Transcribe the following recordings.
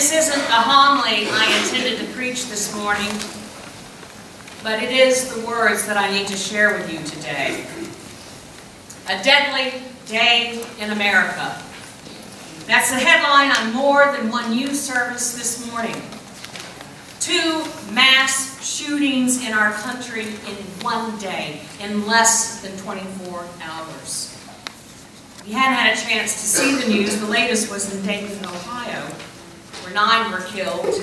This isn't the homily I intended to preach this morning, but it is the words that I need to share with you today. A deadly day in America. That's the headline on more than one news service this morning. 2 mass shootings in our country in one day, in less than 24 hours. If you hadn't had a chance to see the news, the latest was in Dayton, Ohio, where 9 were killed.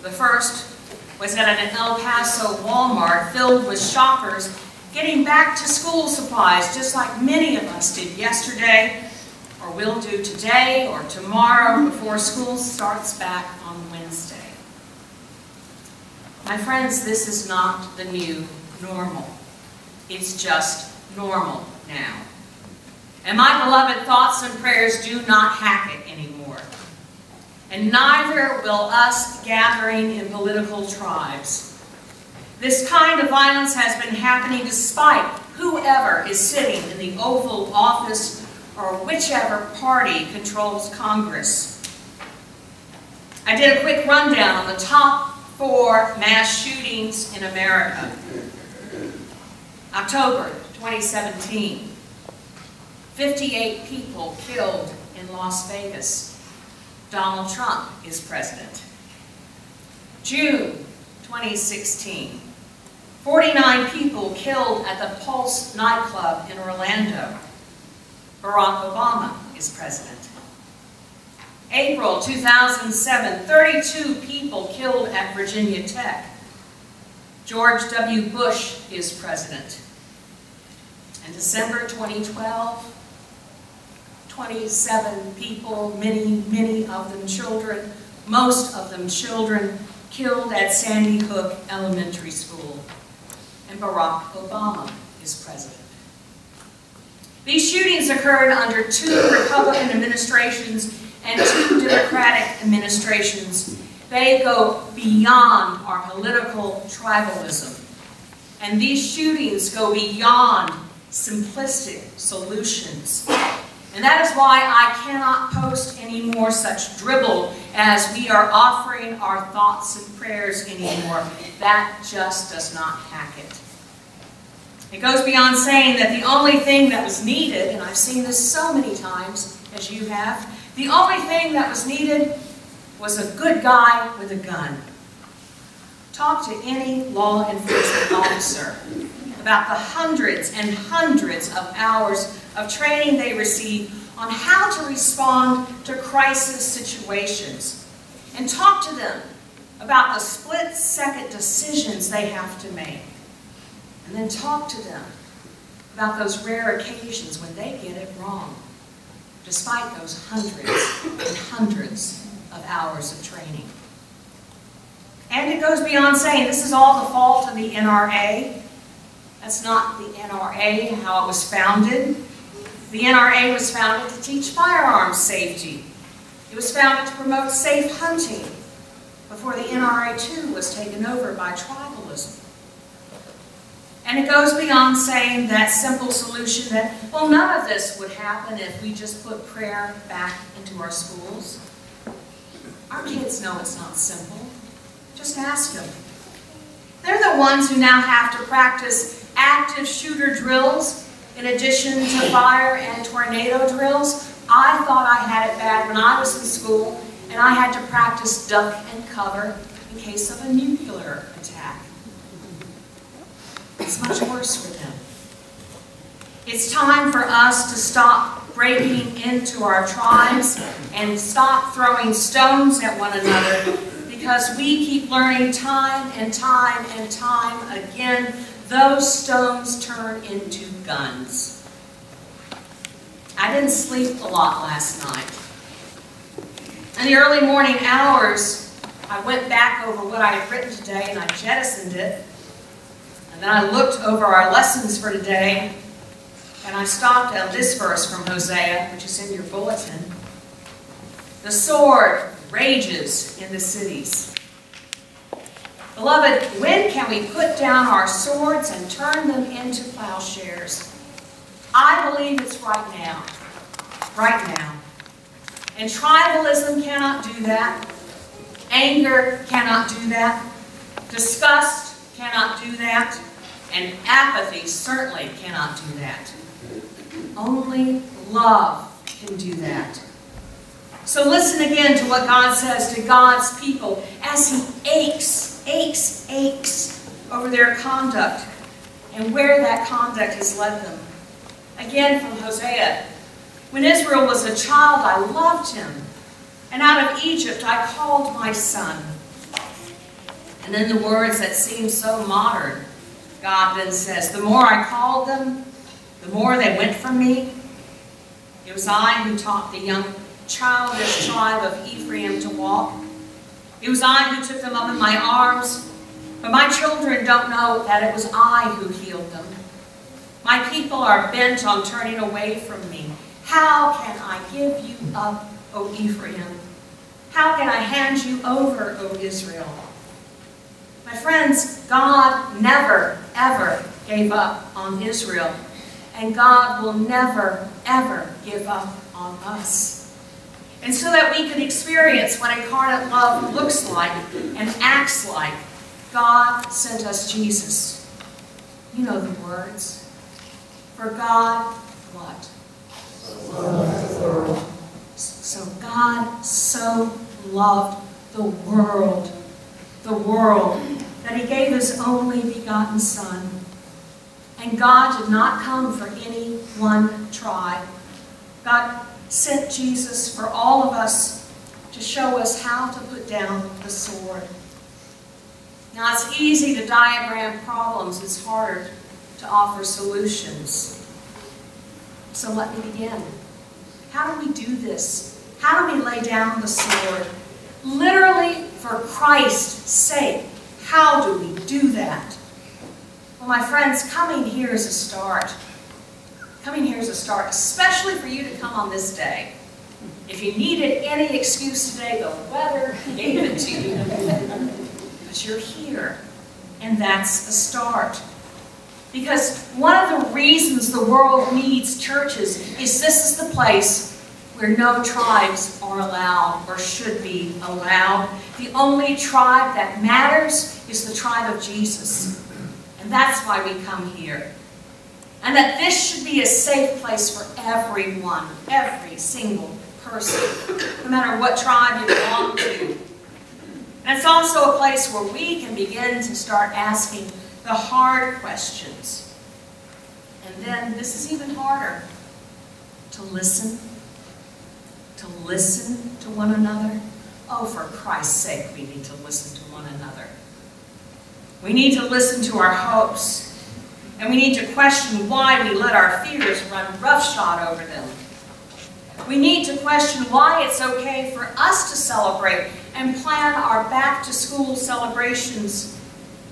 The first was at an El Paso Walmart filled with shoppers getting back to school supplies, just like many of us did yesterday, or will do today or tomorrow before school starts back on Wednesday. My friends, this is not the new normal. It's just normal now. And my beloved thoughts and prayers do not hack it anymore. And neither will us gathering in political tribes. This kind of violence has been happening despite whoever is sitting in the Oval Office or whichever party controls Congress. I did a quick rundown on the top 4 mass shootings in America. October 2017, 58 people killed in Las Vegas. Donald Trump is president. June 2016, 49 people killed at the Pulse nightclub in Orlando. Barack Obama is president. April 2007, 32 people killed at Virginia Tech. George W. Bush is president. And December 2012, 27 people, many of them children, most of them children, killed at Sandy Hook Elementary School. And Barack Obama is president. These shootings occurred under 2 Republican administrations and 2 Democratic administrations. They go beyond our political tribalism. And these shootings go beyond simplistic solutions. And that is why I cannot post any more such dribble as we are offering our thoughts and prayers anymore. That just does not hack it. It goes beyond saying that the only thing that was needed, and I've seen this so many times, as you have, the only thing that was needed was a good guy with a gun. Talk to any law enforcement officer about the hundreds and hundreds of hours of training they receive on how to respond to crisis situations. And talk to them about the split-second decisions they have to make. And then talk to them about those rare occasions when they get it wrong, despite those hundreds and hundreds of hours of training. And it goes beyond saying this is all the fault of the NRA. That's not the NRA, how it was founded. The NRA was founded to teach firearms safety. It was founded to promote safe hunting before the NRA too was taken over by tribalism. And it goes beyond saying that simple solution that, well, none of this would happen if we just put prayer back into our schools. Our kids know it's not simple. Just ask them. They're the ones who now have to practice active shooter drills in addition to fire and tornado drills. I thought I had it bad when I was in school, and I had to practice duck and cover in case of a nuclear attack. It's much worse for them. It's time for us to stop breaking into our tribes and stop throwing stones at one another, because we keep learning time and time and time again, those stones turn into guns. I didn't sleep a lot last night. In the early morning hours, I went back over what I had written today and I jettisoned it. And then I looked over our lessons for today, and I stopped at this verse from Hosea, which is in your bulletin. The sword rages in the cities. Beloved, when can we put down our swords and turn them into plowshares? I believe it's right now. Right now. And tribalism cannot do that. Anger cannot do that. Disgust cannot do that. And apathy certainly cannot do that. Only love can do that. So listen again to what God says to God's people as He aches over their conduct and where that conduct has led them. Again from Hosea. When Israel was a child, I loved him, and out of Egypt I called my son. And then the words that seem so modern, God then says, the more I called them, the more they went from me. It was I who taught the young childish tribe of Ephraim to walk. It was I who took them up in my arms. But my children don't know that it was I who healed them. My people are bent on turning away from me. How can I give you up, O Ephraim? How can I hand you over, O Israel? My friends, God never, ever gave up on Israel. And God will never, ever give up on us. And so that we can experience what incarnate love looks like and acts like, God sent us Jesus. You know the words. For God, what? So God so loved the world, that He gave His only begotten Son. And God did not come for any one tribe. God sent Jesus for all of us to show us how to put down the sword. Now, it's easy to diagram problems. It's harder to offer solutions. So let me begin. How do we do this? How do we lay down the sword? Literally, for Christ's sake, how do we do that? Well, my friends, coming here is a start. Coming here is a start, especially for you to come on this day. If you needed any excuse today, the weather gave it to you. But you're here, and that's a start. Because one of the reasons the world needs churches is this is the place where no tribes are allowed or should be allowed. The only tribe that matters is the tribe of Jesus. And that's why we come here. And that this should be a safe place for everyone, every single person, no matter what tribe you belong to. And it's also a place where we can begin to start asking the hard questions. And then, this is even harder, to listen to one another. Oh, for Christ's sake, we need to listen to one another. We need to listen to our hopes. And we need to question why we let our fears run roughshod over them. We need to question why it's okay for us to celebrate and plan our back-to-school celebrations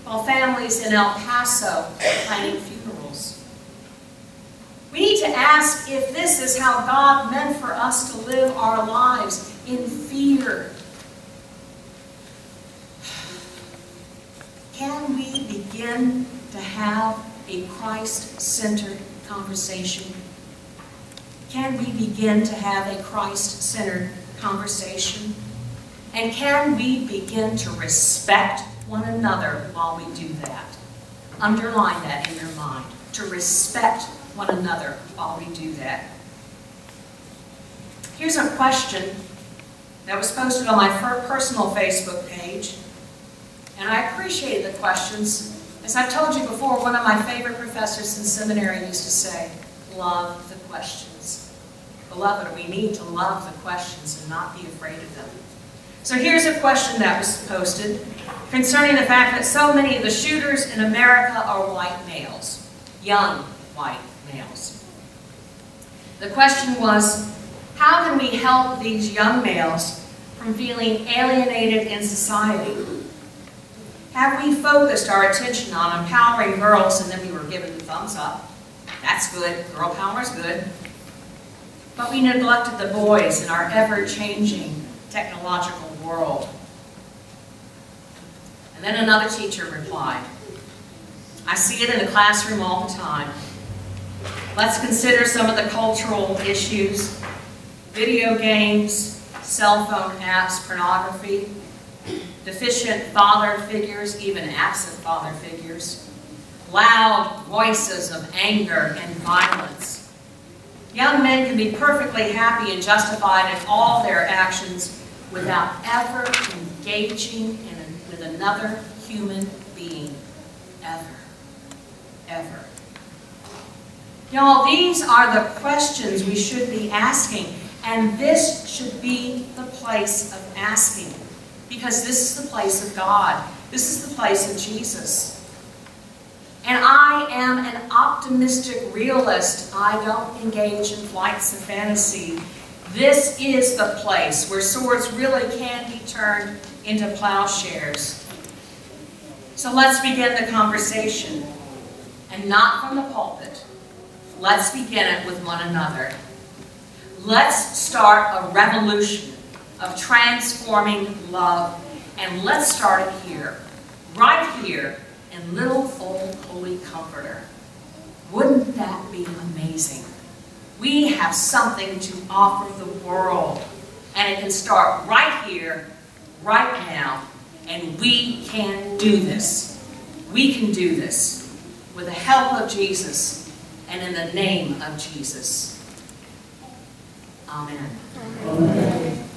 while families in El Paso are planning funerals. We need to ask if this is how God meant for us to live our lives, in fear. Can we begin to have a Christ-centered conversation? Can we begin to have a Christ-centered conversation? And can we begin to respect one another while we do that? Underline that in your mind. To respect one another while we do that. Here's a question that was posted on my personal Facebook page. And I appreciated the questions. As I've told you before, one of my favorite professors in seminary used to say, love the questions. Beloved, we need to love the questions and not be afraid of them. So here's a question that was posted concerning the fact that so many of the shooters in America are white males, young white males. The question was, how can we help these young males from feeling alienated in society? Have we focused our attention on empowering girls and then we were given the thumbs up? That's good. Girl power is good. But we neglected the boys in our ever-changing technological world. And then another teacher replied, I see it in the classroom all the time. Let's consider some of the cultural issues, video games, cell phone apps, pornography. deficient father figures, even absent father figures, loud voices of anger and violence. Young men can be perfectly happy and justified in all their actions without ever engaging with another human being, ever, ever. Y'all, these are the questions we should be asking, and this should be the place of asking, because this is the place of God. This is the place of Jesus. And I am an optimistic realist. I don't engage in flights of fantasy. This is the place where swords really can be turned into plowshares. So let's begin the conversation, and not from the pulpit. Let's begin it with one another. Let's start a revolution of transforming love, and let's start it here, right here, in little old Holy Comforter. Wouldn't that be amazing? We have something to offer the world, and it can start right here, right now, and we can do this. We can do this with the help of Jesus and in the name of Jesus. Amen. Amen.